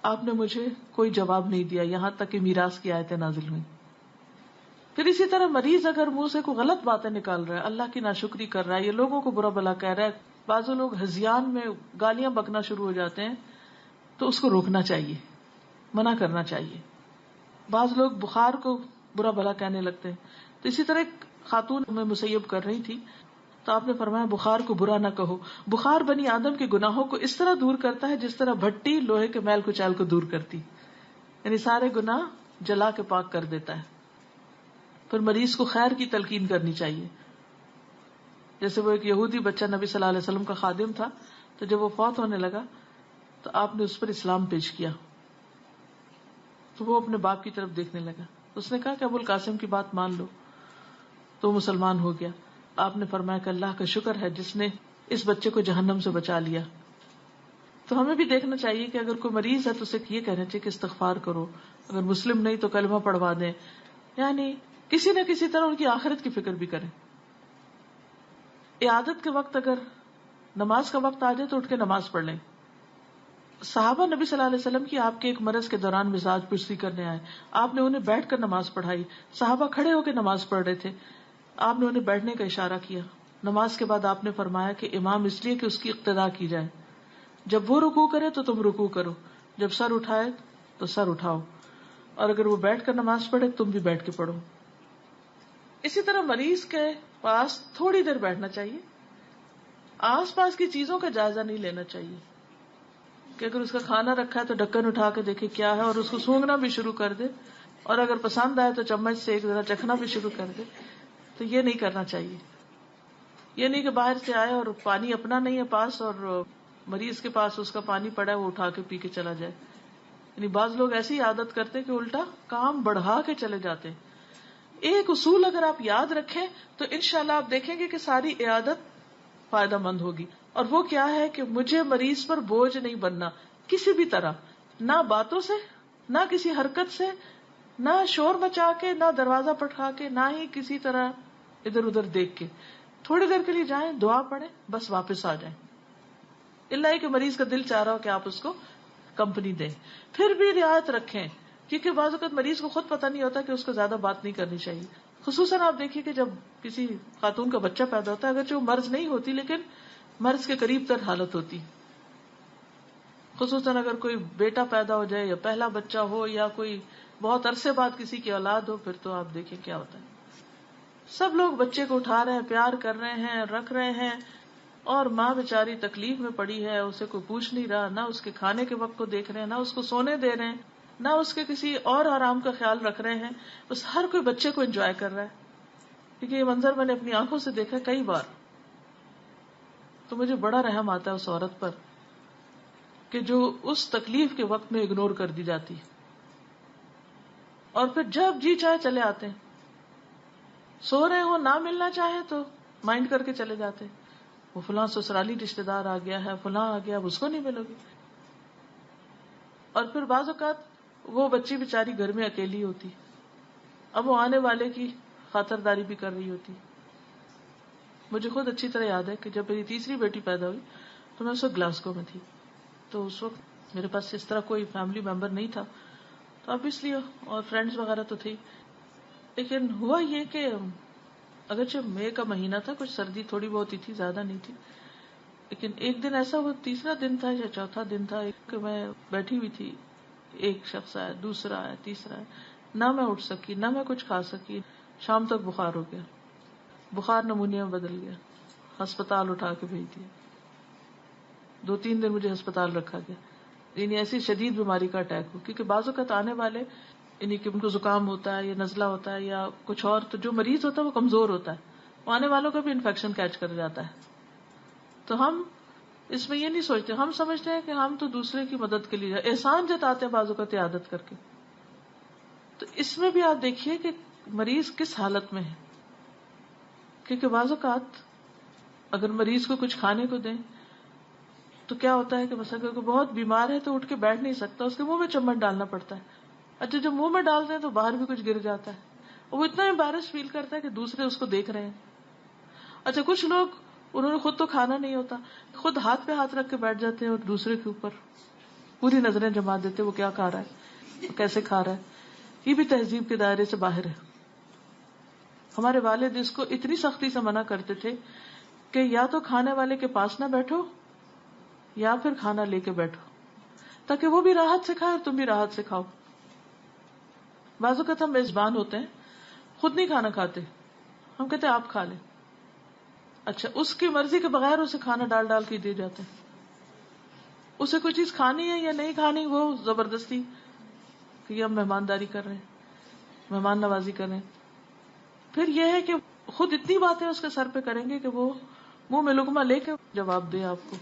آپ نے مجھے کوئی جواب نہیں دیا یہاں تک کہ میراث کی آیتیں نازل ہوئی. پھر اسی طرح مریض اگر منہ سے کوئی غلط باتیں نکال رہا ہے، اللہ کی ناشکری کر رہا ہے، یہ لوگوں کو برا بلا کہہ رہا ہے، بعض لوگ ہذیان میں گالیاں بکنا شروع ہو جاتے ہیں، تو اس کو روکنا چاہیے، منع کرنا چاہیے. بعض لوگ بخار کو برا بلا کہنے لگتے ہیں. تو اسی طرح ایک خاتون میں مسیب کر رہی تھی تو آپ نے فرمایا بخار کو برا نہ کہو. بخار بنی آدم کے گناہوں کو اس طرح دور کرتا ہے جس طرح بھٹی لوہے کے میل کچیل کو دور کرتی، یعنی سارے گناہ جلا کے پاک کر دیتا ہے. پھر مریض کو خیر کی تلقین کرنی چاہیے. جیسے وہ ایک یہودی بچہ نبی صلی اللہ علیہ وسلم کا خادم تھا، تو جب وہ فوت ہونے لگا تو آپ نے اس پر اسلام پیش کیا تو وہ اپنے باپ کی طرف دیکھنے لگا. اس نے کہا کہ ابو القاسم کی بات مان لو، تو مسلمان ہو گیا. آپ نے فرمایا کہ اللہ کا شکر ہے جس نے اس بچے کو جہنم سے بچا لیا. تو ہمیں بھی دیکھنا چاہیے کہ اگر کوئی مریض ہے تو اسے یہ کہنا چاہیے کہ استغفار کرو، اگر مسلم نہیں تو کلمہ پڑھوا دیں، یعنی کسی نہ کسی طرح ان کی آخرت کی فکر بھی کریں. عیادت کے وقت اگر نماز کا وقت آ جائے تو اٹھ کے نماز پڑھ لیں. صحابہ نبی صلی اللہ علیہ وسلم کی آپ کے ایک مرض کے دوران مزاج پرسی کرنے آئے. آپ نے انہیں بیٹھ کر نماز پڑھائی. صحابہ کھڑے ہو کے نماز پڑھ رہے تھے. آپ نے انہیں بیٹھنے کا اشارہ کیا. نماز کے بعد آپ نے فرمایا کہ امام اس لیے کہ اس کی اقتداء کی جائے، جب وہ رکوع کرے تو تم رکوع کرو، جب سر اٹھائے تو سر اٹھاؤ، اور اگر وہ بیٹھ کر نماز پڑھے تم بھی بیٹھ کے پڑھو. اسی طرح مریض کے پاس تھوڑی دیر بیٹھنا چاہیے. آس پاس کی چیزوں کا جائزہ نہیں لینا چاہیے کہ اگر اس کا کھانا رکھا ہے تو ڈھکن اٹھا کے دیکھے کیا ہے اور اس کو سونگھنا بھی شروع کر دے، اور اگر پسند آئے تو چمچ سے ایک ذرا چکھنا بھی شروع کر دے. تو یہ نہیں کرنا چاہیے. یہ نہیں کہ باہر سے آئے اور پانی اپنا نہیں ہے پاس اور مریض کے پاس اس کا پانی پڑا ہے وہ اٹھا کے پی کے چلا جائے. یعنی بعض لوگ ایسی عادت کرتے کہ الٹا کام بڑھا کے چلے جاتے. ایک اصول اگر آپ یاد رکھیں تو انشاءاللہ آپ دیکھیں گے کہ ساری عیادت فائدہ مند ہوگی. اور وہ کیا ہے کہ مجھے مریض پر بوجھ نہیں بننا کسی بھی طرح، نہ باتوں سے، نہ کسی حرکت سے، نہ شور مچا کے، نہ دروازہ پٹکا کے، نہ ہی کسی طرح ادھر ادھر دیکھ کے. تھوڑی دیر کے لیے جائیں، دعا پڑھیں، بس واپس آ جائیں. اللہ کہ مریض کا دل چاہ رہا ہو کہ آپ اس کو کمپنی دیں. پھر بھی رعایت رکھیں، کیونکہ بعض اوقات مریض کو خود پتہ نہیں ہوتا کہ اس کو زیادہ بات نہیں کرنی چاہیے. خصوصاً آپ دیکھیے کہ جب کسی خاتون کا بچہ پیدا ہوتا ہے، اگرچہ وہ مرض نہیں ہوتی لیکن مرض کے قریب تر حالت ہوتی. خصوصاً اگر کوئی بیٹا پیدا ہو جائے یا پہلا بچہ ہو یا کوئی بہت عرصے بعد کسی کی اولاد ہو، پھر تو آپ دیکھیں کیا ہوتا ہے. سب لوگ بچے کو اٹھا رہے ہیں، پیار کر رہے ہیں، رکھ رہے ہیں، اور ماں بیچاری تکلیف میں پڑی ہے، اسے کوئی پوچھ نہیں رہا، نہ اس کے کھانے کے وقت کو دیکھ رہے ہیں، نہ اس کو سونے دے رہے ہیں، نہ اس کے کسی اور آرام کا خیال رکھ رہے ہیں. بس ہر کوئی بچے کو انجوائے کر رہا ہے. کیونکہ یہ منظر میں نے اپنی آنکھوں سے دیکھا کئی بار. تو مجھے بڑا رحم آتا ہے اس عورت پر کہ جو اس تکلیف کے وقت میں اگنور کر دی جاتی، اور پھر جب جی چاہے چلے آتے ہیں. سو رہے ہو، نہ ملنا چاہے تو مائنڈ کر کے چلے جاتے، وہ فلاں سسرالی رشتے دار آ گیا ہے، فلاں آ گیا، اب اس کو نہیں ملو گی. اور پھر بعض اوقات وہ بچی بیچاری گھر میں اکیلی ہوتی، اب وہ آنے والے کی خاطرداری بھی کر رہی ہوتی. مجھے خود اچھی طرح یاد ہے کہ جب میری تیسری بیٹی پیدا ہوئی تو میں اس وقت گلاسگو میں تھی. تو اس وقت میرے پاس اس طرح کوئی فیملی ممبر نہیں تھا، تو اب اس لیے، اور فرینڈز وغیرہ تو تھی. لیکن ہوا یہ کہ اگرچہ مئی کا مہینہ تھا، کچھ سردی تھوڑی بہت ہی تھی، زیادہ نہیں تھی. لیکن ایک دن ایسا، وہ تیسرا دن تھا یا چوتھا دن تھا کہ میں بیٹھی ہوئی تھی، ایک شخص آیا، دوسرا آیا، تیسرا آیا، نہ میں اٹھ سکی، نہ میں کچھ کھا سکی. شام تک بخار ہو گیا، بخار نمونیا میں بدل گیا، ہسپتال اٹھا کے بھیج دیا. 2-3 دن مجھے ہسپتال رکھا گیا. یعنی ایسی شدید بیماری کا اٹیک ہو. کیونکہ بعض اوقات آنے والے، یعنی کہ ان کو زکام ہوتا ہے یا نزلہ ہوتا ہے یا کچھ اور، تو جو مریض ہوتا ہے وہ کمزور ہوتا ہے، وہ آنے والوں کا بھی انفیکشن کیچ کر جاتا ہے. تو ہم اس میں یہ نہیں سوچتے، ہم سمجھتے ہیں کہ ہم تو دوسرے کی مدد کے لیے احسان جتاتے ہیں بعض اوقات عیادت کر کے. تو اس میں بھی آپ دیکھیے کہ مریض کس حالت میں ہے. کیونکہ بعض اوقات اگر مریض کو کچھ کھانے کو دیں تو کیا ہوتا ہے کہ مثلا کوئی بہت بیمار ہے تو اٹھ کے بیٹھ نہیں سکتا، اس کے منہ میں چمچ ڈالنا پڑتا ہے. اچھا جب منہ میں ڈالتے ہیں تو باہر بھی کچھ گر جاتا ہے، وہ اتنا امبیرس فیل کرتا ہے کہ دوسرے اس کو دیکھ رہے ہیں. اچھا کچھ لوگ انہوں نے خود تو کھانا نہیں ہوتا، خود ہاتھ پہ ہاتھ رکھ کے بیٹھ جاتے ہیں اور دوسرے کے اوپر پوری نظریں جما دیتے وہ کیا کھا رہا ہے، وہ کیسے کھا رہا ہے. یہ بھی تہذیب کے دائرے سے باہر ہے. ہمارے والد اس کو اتنی سختی سے منع کرتے تھے کہ یا تو کھانے والے کے پاس نہ بیٹھو یا پھر کھانا لے کے بیٹھو، تاکہ وہ بھی راحت سے کھائے اور تم بھی راحت سے کھاؤ. بعض اوقات ہم میزبان ہوتے ہیں، خود نہیں کھانا کھاتے، ہم کہتے ہیں آپ کھا لیں. اچھا اس کی مرضی کے بغیر اسے کھانا ڈال ڈال کے دے جاتے ہیں. اسے کوئی چیز کھانی ہے یا نہیں کھانی وہ زبردستی کہ یہ ہم مہمانداری کر رہے ہیں، مہمان نوازی کر رہے ہیں. پھر یہ ہے کہ خود اتنی باتیں اس کے سر پہ کریں گے کہ وہ منہ میں لقمہ لے کے جواب دے آپ کو،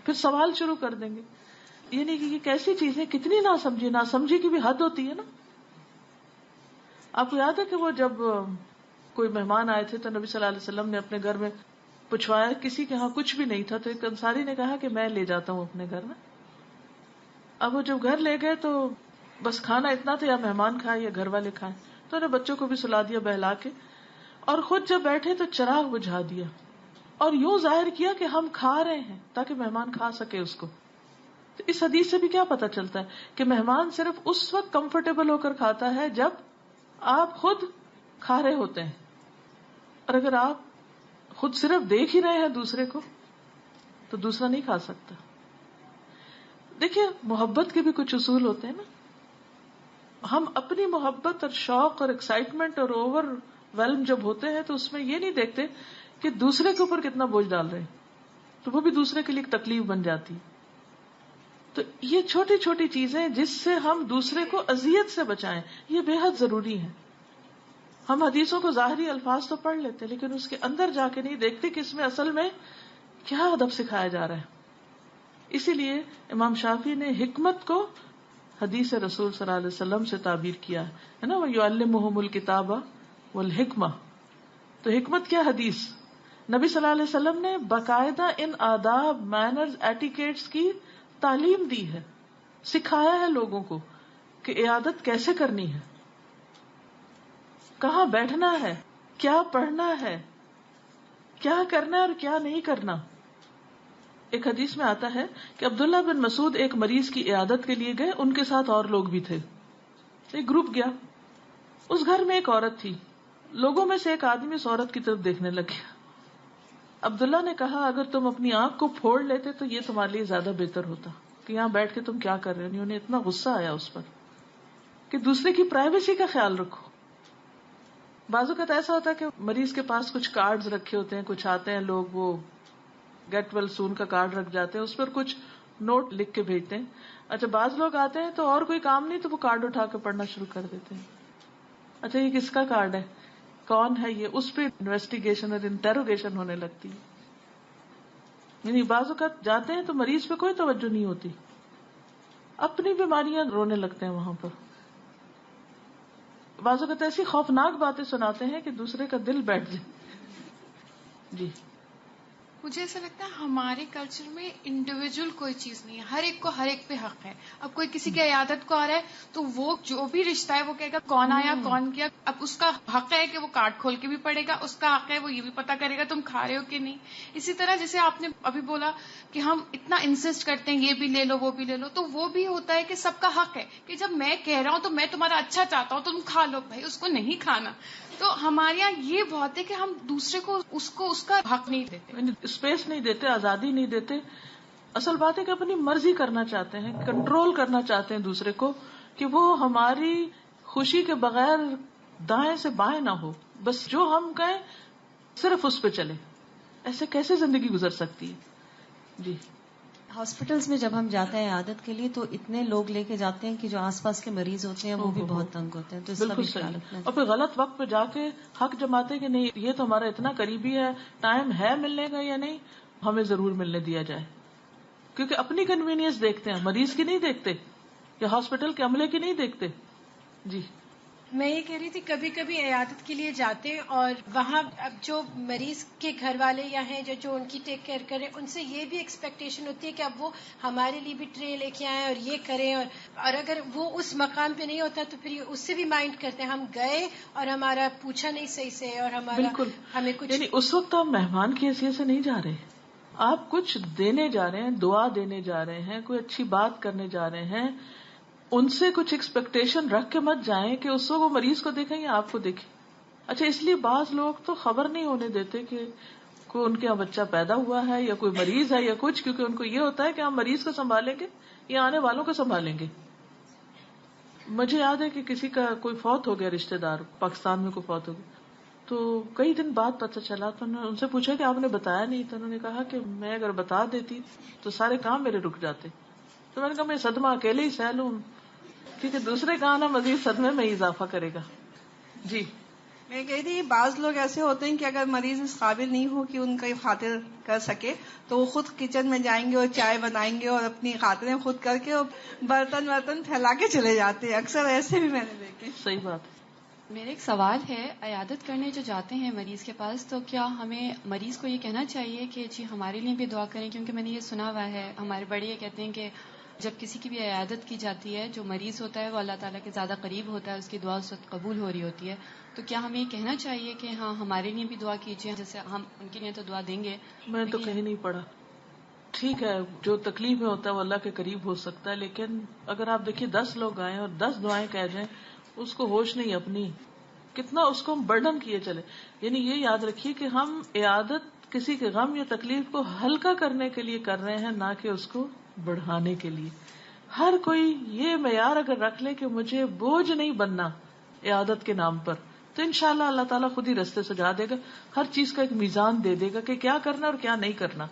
پھر سوال شروع کر دیں گے. یعنی کہ یہ کیسی چیز ہے، کتنی ناسمجھی کی بھی حد ہوتی ہے نا. آپ کو یاد ہے کہ وہ جب کوئی مہمان آئے تھے تو نبی صلی اللہ علیہ وسلم نے اپنے گھر میں پوچھوایا، کسی کے ہاں کچھ بھی نہیں تھا تو ایک انصاری نے کہا کہ میں لے جاتا ہوں اپنے گھر میں. اب وہ جب گھر لے گئے تو بس کھانا اتنا تھا، یا مہمان کھائے یا گھر والے کھائیں، تو انہیں بچوں کو بھی سلا دیا بہلا کے، اور خود جب بیٹھے تو چراغ بجھا دیا اور یوں ظاہر کیا کہ ہم کھا رہے ہیں تاکہ مہمان کھا سکے اس کو. تو اس حدیث سے بھی کیا پتا چلتا ہے کہ مہمان صرف اس وقت کمفرٹیبل ہو کر کھاتا ہے جب آپ خود کھا رہے ہوتے ہیں، اور اگر آپ خود صرف دیکھ ہی رہے ہیں دوسرے کو تو دوسرا نہیں کھا سکتا. دیکھیے محبت کے بھی کچھ اصول ہوتے ہیں نا. ہم اپنی محبت اور شوق اور ایکسائٹمنٹ اور اوور ویلم جب ہوتے ہیں تو اس میں یہ نہیں دیکھتے کہ دوسرے کے اوپر کتنا بوجھ ڈال رہے ہیں، تو وہ بھی دوسرے کے لیے ایک تکلیف بن جاتی. تو یہ چھوٹی چھوٹی چیزیں جس سے ہم دوسرے کو اذیت سے بچائیں، یہ بے حد ضروری ہے. ہم حدیثوں کو ظاہری الفاظ تو پڑھ لیتے لیکن اس کے اندر جا کے نہیں دیکھتے کہ اس میں اصل میں کیا ادب سکھایا جا رہا ہے. اسی لیے امام شافعی نے حکمت کو حدیث رسول صلی اللہ علیہ وسلم سے تعبیر کیا ہے نا، وَيُعَلِّمُهُمُ الْكِتَابَ وَالْحِکْمَةَ. تو حکمت کیا؟ حدیث. نبی صلی اللہ علیہ وسلم نے باقاعدہ ان آداب، مینرز، ایٹیکیٹس کی تعلیم دی ہے، سکھایا ہے لوگوں کو کہ عیادت کیسے کرنی ہے، کہاں بیٹھنا ہے، کیا پڑھنا ہے، کیا کرنا ہے اور کیا نہیں کرنا. ایک حدیث میں آتا ہے کہ عبداللہ بن مسعود ایک مریض کی عیادت کے لیے گئے، ان کے ساتھ اور لوگ بھی تھے. ایک گروپ گیا، اس گھر میں ایک عورت تھی. لوگوں میں سے ایک آدمی اس عورت کی طرف دیکھنے لگ گیا. عبداللہ نے کہا اگر تم اپنی آنکھ کو پھوڑ لیتے تو یہ تمہارے لیے زیادہ بہتر ہوتا کہ یہاں بیٹھ کے تم کیا کر رہے ہو. انہیں اتنا غصہ آیا اس پر کہ دوسرے کی پرائیویسی کا خیال رکھو. بعض اوقات ایسا ہوتا ہے کہ مریض کے پاس کچھ کارڈز رکھے ہوتے ہیں، کچھ آتے ہیں لوگ وہ گیٹ ویل سون کا کارڈ رکھ جاتے ہیں، اس پر کچھ نوٹ لکھ کے بھیجتے ہیں. اچھا بعض لوگ آتے ہیں تو اور کوئی کام نہیں تو وہ کارڈ اٹھا کے پڑھنا شروع کر دیتے ہیں. اچھا یہ کس کا کارڈ ہے، کون ہے یہ، اس پہ انویسٹیگیشن اور انٹروگیشن ہونے لگتی ہے. یعنی بعض اوقات جاتے ہیں تو مریض پہ کوئی توجہ نہیں ہوتی، اپنی بیماریاں رونے لگتے ہیں وہاں پر. بعض اوقات ایسی خوفناک باتیں سناتے ہیں کہ دوسرے کا دل بیٹھ جائے. جی مجھے ایسا لگتا ہے ہمارے کلچر میں انڈیویجول کوئی چیز نہیں ہے، ہر ایک کو ہر ایک پہ حق ہے. اب کوئی کسی کی عیادت کو آ رہا ہے تو وہ جو بھی رشتہ ہے وہ کہے گا کون آیا کون کیا. اب اس کا حق ہے کہ وہ کارڈ کھول کے بھی پڑھے گا، اس کا حق ہے وہ یہ بھی پتا کرے گا تم کھا رہے ہو کہ نہیں. اسی طرح جیسے آپ نے ابھی بولا کہ ہم اتنا انسسٹ کرتے ہیں یہ بھی لے لو وہ بھی لے لو، تو وہ بھی ہوتا ہے کہ سب کا حق ہے کہ جب میں کہہ رہا ہوں تو میں تمہارا اچھا چاہتا ہوں تم کھا لو، بھائی اس کو نہیں کھانا. تو ہمارے یہاں یہ بہت ہے کہ ہم دوسرے کو اس کا حق نہیں دیتے، اسپیس نہیں دیتے، آزادی نہیں دیتے. اصل بات ہے کہ اپنی مرضی کرنا چاہتے ہیں، کنٹرول کرنا چاہتے ہیں دوسرے کو، کہ وہ ہماری خوشی کے بغیر دائیں سے بائیں نہ ہو، بس جو ہم کہیں صرف اس پہ چلے. ایسے کیسے زندگی گزر سکتی ہے؟ جی ہاسپٹلس میں جب ہم جاتے ہیں عیادت کے لیے تو اتنے لوگ لے کے جاتے ہیں کہ جو آس پاس کے مریض ہوتے ہیں وہ بھی بہت تنگ ہوتے ہیں. تو اس کا بھی خیال رکھنا اور پھر غلط وقت پہ جا کے حق جماتے کہ نہیں یہ تو ہمارا اتنا قریبی ہے، ٹائم ہے ملنے کا یا نہیں، ہمیں ضرور ملنے دیا جائے. کیونکہ اپنی کنوینئنس دیکھتے ہیں، مریض کی نہیں دیکھتے یا ہاسپٹل کے عملے کی نہیں دیکھتے. جی میں یہ کہہ رہی تھی کبھی کبھی عیادت کے لیے جاتے ہیں اور وہاں اب جو مریض کے گھر والے یا ہیں جو ان کی ٹیک کیئر کریں ان سے یہ بھی ایکسپیکٹیشن ہوتی ہے کہ اب وہ ہمارے لیے بھی ٹرے لے کے آئیں اور یہ کریں اور اگر وہ اس مقام پہ نہیں ہوتا تو پھر اس سے بھی مائنڈ کرتے ہیں ہم گئے اور ہمارا پوچھا نہیں صحیح سے اور ہمارا بالکل ہمیں کچھ یعنی اس وقت آپ مہمان کی حیثیت سے نہیں جا رہے, آپ کچھ دینے جا رہے ہیں, دعا دینے جا رہے ہیں, کوئی اچھی بات کرنے جا رہے ہیں. ان سے کچھ ایکسپیکٹیشن رکھ کے مت جائیں کہ اس وقت وہ مریض کو دیکھیں یا آپ کو دیکھیں. اچھا اس لیے بعض لوگ تو خبر نہیں ہونے دیتے کہ کوئی ان کے یہاں بچہ پیدا ہوا ہے یا کوئی مریض ہے یا کچھ, کیونکہ ان کو یہ ہوتا ہے کہ ہم مریض کو سنبھالیں گے یا آنے والوں کو سنبھالیں گے. مجھے یاد ہے کہ کسی کا کوئی فوت ہو گیا, رشتے دار پاکستان میں کوئی فوت ہو گیا, تو کئی دن بعد پتہ چلا تو انہوں نے ان سے پوچھا کہ آپ نے بتایا نہیں, تو انہوں نے کہا کہ میں اگر بتا دیتی تو سارے کام میرے رک جاتے. تو میں نے کہا میں صدمہ اکیلے ہی سہ لوں, کیونکہ دوسرے کا آنا مزید صدمے میں ہی اضافہ کرے گا. جی میں کہی تھی بعض لوگ ایسے ہوتے ہیں کہ اگر مریض اس قابل نہیں ہو کہ ان کی خاطر کر سکے تو وہ خود کچن میں جائیں گے اور چائے بنائیں گے اور اپنی خاطریں خود کر کے اور برتن پھیلا کے چلے جاتے ہیں. اکثر ایسے بھی میں نے دیکھے. صحیح بات. میرا ایک سوال ہے, عیادت کرنے جو جاتے ہیں مریض کے پاس تو کیا ہمیں مریض کو یہ کہنا چاہیے کہ جی ہمارے لیے بھی دعا کریں, کیونکہ میں نے یہ سنا ہوا ہے ہمارے بڑے یہ کہتے ہیں کہ جب کسی کی بھی عیادت کی جاتی ہے جو مریض ہوتا ہے وہ اللہ تعالیٰ کے زیادہ قریب ہوتا ہے, اس کی دعا اس وقت قبول ہو رہی ہوتی ہے, تو کیا ہمیں یہ کہنا چاہیے کہ ہاں ہمارے لیے بھی دعا کیجیے, جیسے ہم ان کے لیے تو دعا دیں گے. میں تو کہیں نہیں پڑھا. ٹھیک ہے جو تکلیف میں ہوتا ہے وہ اللہ کے قریب ہو سکتا ہے, لیکن اگر آپ دیکھیے 10 لوگ آئیں اور 10 دعائیں کہہ جائیں, اس کو ہوش نہیں اپنی, کتنا اس کو ہم برڈن کیے چلے. یعنی یہ یاد رکھیے کہ ہم عیادت کسی کے غم یا تکلیف کو ہلکا کرنے کے لیے کر رہے ہیں, نہ کہ اس کو بڑھانے کے لیے. ہر کوئی یہ معیار اگر رکھ لے کہ مجھے بوجھ نہیں بننا عیادت کے نام پر, تو انشاءاللہ اللہ تعالیٰ خود ہی رستے سجا دے گا, ہر چیز کا ایک میزان دے دے گا کہ کیا کرنا اور کیا نہیں کرنا.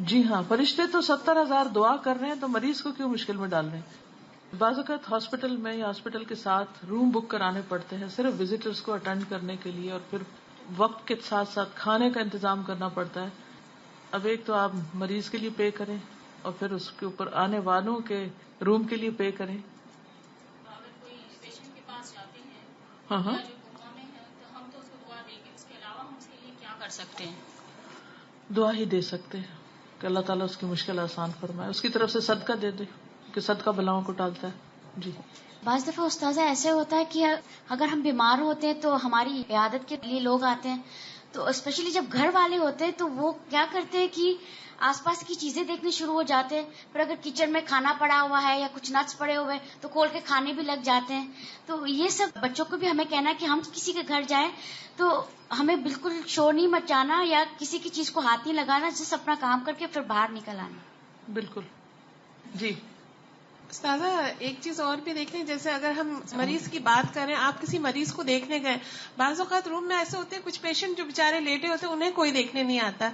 جی ہاں, فرشتے تو 70,000 دعا کر رہے ہیں, تو مریض کو کیوں مشکل میں ڈال رہے ہیں. بعض اوقات ہاسپٹل میں یا ہاسپٹل کے ساتھ روم بک کرانے پڑتے ہیں صرف وزٹرز کو اٹینڈ کرنے کے لیے, اور پھر وقت کے ساتھ ساتھ کھانے کا انتظام کرنا پڑتا ہے. اب ایک تو آپ مریض کے لیے پے کریں اور پھر اس کے اوپر آنے والوں کے روم کے لیے پے کریں. اگر کوئی پیشنٹ کے پاس جاتے ہیں ہاں جو کوما میں ہے تو ہم تو اس کو دعا دیں گے, اس کے علاوہ ہم اس کے لیے کیا کر سکتے ہیں؟ دعا ہی دے سکتے ہیں کہ اللہ تعالیٰ اس کی مشکل آسان فرمائے, اس کی طرف سے صدقہ دے دے کہ صدقہ بلاؤں کو ٹالتا ہے. جی بعض دفعہ استاذہ ایسے ہوتا ہے کہ اگر ہم بیمار ہوتے ہیں تو ہماری عیادت کے لیے لوگ آتے ہیں, تو اسپیشلی جب گھر والے ہوتے ہیں تو وہ کیا کرتے ہیں کہ آس پاس کی چیزیں دیکھنے شروع ہو جاتے ہیں, پھر اگر کچن میں کھانا پڑا ہوا ہے یا کچھ نٹس پڑے ہوئے تو کھول کے کھانے بھی لگ جاتے ہیں. تو یہ سب بچوں کو بھی ہمیں کہنا ہے کہ ہم کسی کے گھر جائیں تو ہمیں بالکل شور نہیں مچانا یا کسی کی چیز کو ہاتھ نہیں لگانا, جس اپنا کام کر کے پھر باہر نکل آنا. بالکل. جی استاذہ ایک چیز اور بھی دیکھیں, جیسے اگر ہم مریض کی بات کریں, آپ کسی مریض کو دیکھنے گئے, بعض اوقات روم میں ایسے ہوتے ہیں کچھ پیشنٹ جو بےچارے لیٹے ہوتے ہیں انہیں کوئی دیکھنے نہیں آتا,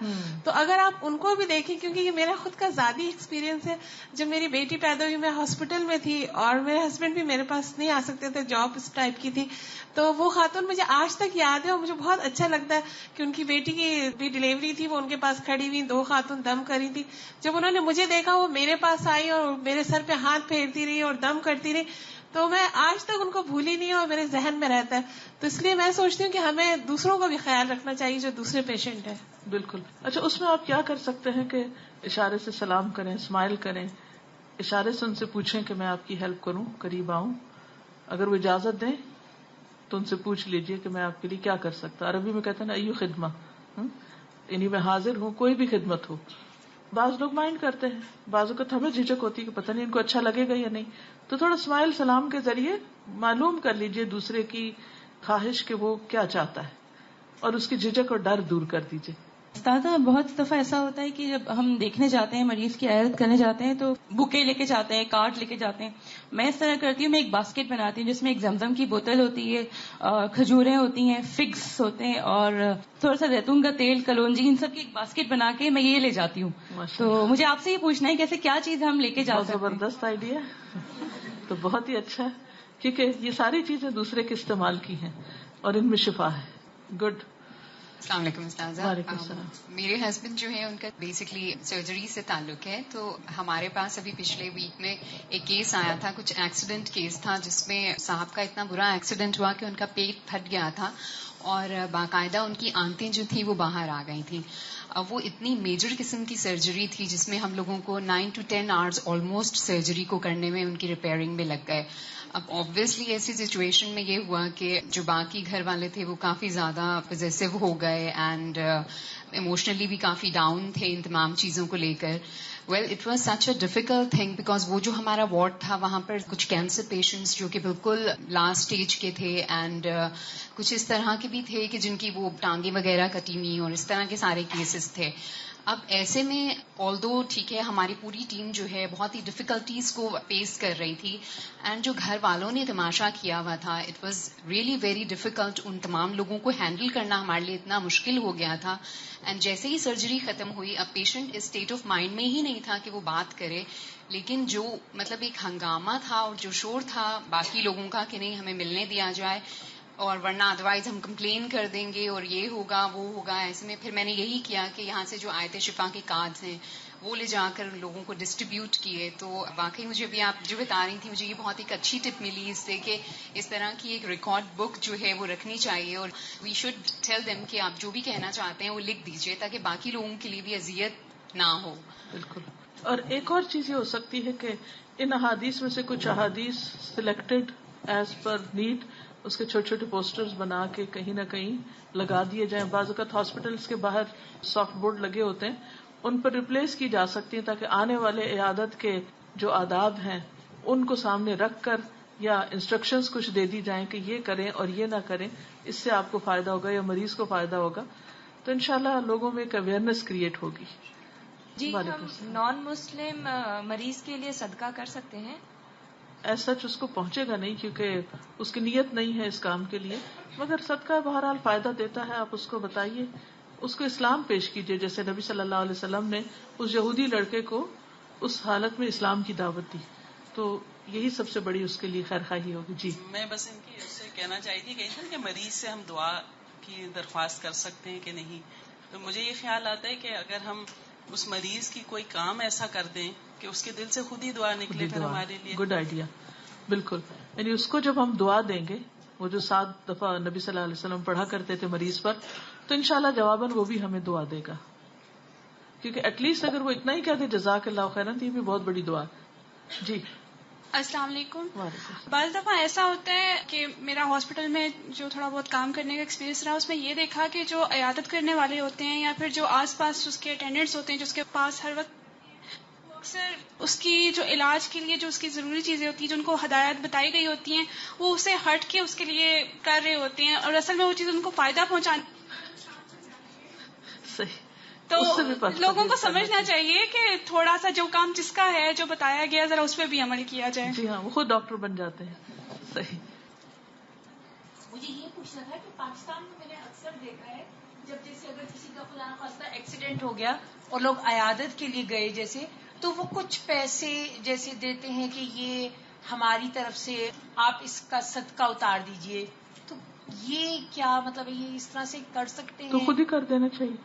تو اگر آپ ان کو بھی دیکھیں, کیونکہ یہ میرا خود کا ذاتی ایکسپیرینس ہے, جب میری بیٹی پیدا ہوئی میں ہاسپٹل میں تھی اور میرے ہسبینڈ بھی میرے پاس نہیں آ سکتے تھے, جاب اس ٹائپ کی تھی, تو وہ خاتون مجھے آج تک یاد ہے اور مجھے بہت اچھا لگتا ہے کہ ان کی بیٹی کی بھی ڈلیوری تھی, وہ ان کے پاس کھڑی ہوئی, 2 خاتون دم کری تھی, جب انہوں نے مجھے دیکھا وہ میرے پاس آئی اور میرے سر پہ ہاتھ پھیرتی رہی اور دم کرتی رہی, تو میں آج تک ان کو بھولی نہیں اور میرے ذہن میں رہتا ہے. تو اس لیے میں سوچتی ہوں کہ ہمیں دوسروں کا بھی خیال رکھنا چاہیے جو دوسرے پیشنٹ ہیں. بالکل. اچھا اس میں آپ کیا کر سکتے ہیں کہ اشارے سے سلام کریں, اسمائل کریں, اشارے سے ان سے پوچھیں کہ میں آپ کی ہیلپ کروں, قریب آؤں. اگر وہ اجازت دیں تو ان سے پوچھ لیجئے کہ میں آپ کے لیے کیا کر سکتا. عربی میں کہتے ہیں نا ایو خدمہ, یعنی میں حاضر ہوں, کوئی بھی خدمت ہو. بعض لوگ مائنڈ کرتے ہیں, بعض اوقات ہمیں جھجک ہوتی ہے کہ پتہ نہیں ان کو اچھا لگے گا یا نہیں, تو تھوڑا اسمائل سلام کے ذریعے معلوم کر لیجئے دوسرے کی خواہش کہ وہ کیا چاہتا ہے, اور اس کی جھجک اور ڈر دور کر دیجئے. استاذہ بہت دفعہ ایسا ہوتا ہے کہ جب ہم دیکھنے جاتے ہیں, مریض کی عیادت کرنے جاتے ہیں, تو بکے لے کے جاتے ہیں, کارڈ لے کے جاتے ہیں. میں اس طرح کرتی ہوں, میں ایک باسکٹ بناتی ہوں جس میں ایک زمزم کی بوتل ہوتی ہے, کھجوریں ہوتی ہیں, فگس ہوتے ہیں, اور تھوڑا سا زیتون کا تیل, کلونجی, ان سب کی ایک باسکٹ بنا کے میں یہ لے جاتی ہوں. تو مجھے آپ سے یہ پوچھنا ہے کہ ایسے کیا چیز ہم لے کے جا سکتے ہیں؟ زبردست آئیڈیا, تو بہت ہی اچھا ہے, کیونکہ یہ ساری چیزیں دوسرے کے استعمال کی ہیں اور ان میں شفا ہے. گڈ. السلام علیکم استاذہ. وعلیکم السلام. میرے ہسبینڈ جو ہے ان کا بیسکلی سرجری سے تعلق ہے, تو ہمارے پاس ابھی پچھلے ویک میں ایک کیس آیا تھا, کچھ ایکسیڈنٹ کیس تھا جس میں صاحب کا اتنا برا ایکسیڈنٹ ہوا کہ ان کا پیٹ پھٹ گیا تھا اور باقاعدہ ان کی آنتیں جو تھیں وہ باہر آ گئی تھیں. اب وہ اتنی میجر قسم کی سرجری تھی جس میں ہم لوگوں کو 9 to 10 hours آلموسٹ سرجری کو کرنے میں ان کی ریپیئرنگ میں لگ گئے. اب آبویسلی ایسی سچویشن میں یہ ہوا کہ جو باقی گھر والے تھے وہ کافی زیادہ پوزیسو ہو گئے اینڈ ایموشنلی بھی کافی ڈاؤن تھے ان تمام چیزوں کو لے کر. Well it was such a difficult thing because وہ جو ہمارا وارڈ تھا وہاں پر کچھ کینسر پیشنٹس جو کہ بالکل لاسٹ اسٹیج کے تھے اینڈ کچھ اس طرح کے بھی تھے کہ جن کی وہ ٹانگیں وغیرہ کٹی ہوئی اور اس طرح کے سارے کیسز تھے. اب ایسے میں آلدو ٹھیک ہے ہماری پوری ٹیم جو ہے بہت ہی ڈفیکلٹیز کو فیس کر رہی تھی اینڈ جو گھر والوں نے تماشا کیا ہوا تھا it was really very difficult. ان تمام لوگوں کو ہینڈل کرنا ہمارے لیے اتنا مشکل ہو گیا تھا. اینڈ جیسے ہی سرجری ختم ہوئی اب پیشنٹ اس اسٹیٹ آف مائنڈ میں ہی نہیں تھا کہ وہ بات کرے, لیکن جو مطلب ایک ہنگامہ تھا اور جو شور تھا باقی لوگوں کا کہ نہیں ہمیں ملنے دیا جائے اور ورنہ ادروائز ہم کمپلین کر دیں گے اور یہ ہوگا وہ ہوگا. ایسے میں پھر میں نے یہی کیا کہ یہاں سے جو آیت شفا کے کارڈز ہیں وہ لے جا کر لوگوں کو ڈسٹریبیوٹ کیے. تو واقعی مجھے بھی آپ جو بتا رہی تھی مجھے یہ بہت ایک اچھی ٹپ ملی اس سے کہ اس طرح کی ایک ریکارڈ بک جو ہے وہ رکھنی چاہیے اور وی شوڈ ٹیل دیم کہ آپ جو بھی کہنا چاہتے ہیں وہ لکھ دیجیے تاکہ باقی لوگوں کے لیے بھی اذیت نہ ہو. بالکل. اور ایک اور چیز یہ ہو سکتی ہے کہ ان احادیث میں سے کچھ احادیث سلیکٹڈ ایز پر نیڈ اس کے چھوٹے چھوٹے پوسٹرز بنا کے کہیں نہ کہیں لگا دیے جائیں. بعض اوقات ہاسپٹلس کے باہر سافٹ بورڈ لگے ہوتے ہیں, ان پر ریپلیس کی جا سکتی ہیں تاکہ آنے والے عیادت کے جو آداب ہیں ان کو سامنے رکھ کر یا انسٹرکشنز کچھ دے دی جائیں کہ یہ کریں اور یہ نہ کریں, اس سے آپ کو فائدہ ہوگا یا مریض کو فائدہ ہوگا. تو انشاءاللہ لوگوں میں ایک اویئرنیس کریٹ ہوگی. جی ہم نان مسلم مریض کے لیے صدقہ کر سکتے ہیں؟ ایسا سچ اس کو پہنچے گا نہیں کیونکہ اس کی نیت نہیں ہے اس کام کے لیے, مگر صدقہ بہرحال فائدہ دیتا ہے. آپ اس کو بتائیے, اس کو اسلام پیش کیجیے جیسے نبی صلی اللہ علیہ وسلم نے اس یہودی لڑکے کو اس حالت میں اسلام کی دعوت دی. تو یہی سب سے بڑی اس کے لیے خیر خواہی ہوگی. جی میں بس ان کی اس سے کہنا چاہیے کہ مریض سے ہم دعا کی درخواست کر سکتے ہیں کہ نہیں. تو مجھے یہ خیال آتا ہے کہ اگر ہم اس مریض کی کوئی کام ایسا کر دیں کہ اس کے دل سے خود ہی دعا نکلے پھر ہمارے لیے. Good idea. بالکل. یعنی اس کو جب ہم دعا دیں گے, وہ جو 7 دفعہ نبی صلی اللہ علیہ وسلم پڑھا کرتے تھے مریض پر, تو انشاءاللہ جواباً وہ بھی ہمیں دعا دے گا. کیونکہ ایٹ لیسٹ اگر وہ اتنا ہی کہہ دے جزاک اللہ خیرن, تو یہ بھی بہت بڑی دعا. جی السلام علیکم. بعض دفعہ ایسا ہوتا ہے کہ میرا ہاسپٹل میں جو تھوڑا بہت کام کرنے کا ایکسپیرینس رہا اس میں یہ دیکھا کہ جو عیادت کرنے والے ہوتے ہیں یا پھر جو آس پاس اس کے اٹینڈنٹس ہوتے ہیں جو اس کے پاس ہر وقت اکثر اس کی جو علاج کے لیے جو اس کی ضروری چیزیں ہوتی ہیں جو ان کو ہدایات بتائی گئی ہوتی ہیں وہ اسے ہٹ کے اس کے لیے کر رہے ہوتے ہیں اور اصل میں وہ چیز ان کو فائدہ پہنچانے. صحیح. تو لوگوں کو سمجھنا چاہیے کہ تھوڑا سا جو کام جس کا ہے جو بتایا گیا ذرا اس پہ بھی عمل کیا جائے. جی ہاں, وہ خود ڈاکٹر بن جاتے ہیں. صحیح. مجھے یہ پوچھنا تھا کہ پاکستان میں میں نے اکثر دیکھا ہے جب جیسے اگر کسی کا خدا نخواستہ ایکسیڈنٹ ہو گیا اور لوگ عیادت کے لیے گئے جیسے, تو وہ کچھ پیسے جیسے دیتے ہیں کہ یہ ہماری طرف سے آپ اس کا صدقہ اتار دیجئے. تو یہ کیا مطلب ہے, یہ اس طرح سے کر سکتے ہیں؟ تو خود ہی کر دینا چاہیے.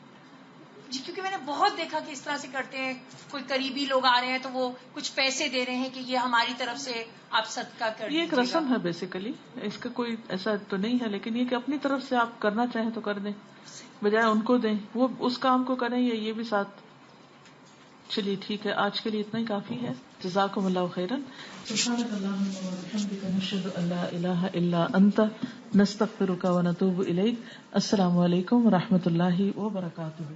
جی کیونکہ میں نے بہت دیکھا کہ اس طرح سے کرتے ہیں, کوئی قریبی لوگ آ رہے ہیں تو وہ کچھ پیسے دے رہے ہیں کہ یہ ہماری طرف سے آپ صدقہ کر دیجیے. یہ ایک رسم ہے بیسیکلی, اس کا کوئی ایسا تو نہیں ہے, لیکن یہ کہ اپنی طرف سے آپ کرنا چاہیں تو کر دیں, بجائے ان کو دیں. وہ اس کام کو کریں یا یہ بھی ساتھ. چلیے ٹھیک ہے, آج کے لیے اتنا ہی کافی ہے. جزاکم اللہ خیرا. سبحانک اللہم و بحمدک, نشہد ان لا الہ الا انت, نستغفرک و نتوب الیک. السلام علیکم و رحمۃ اللہ وبرکاتہ.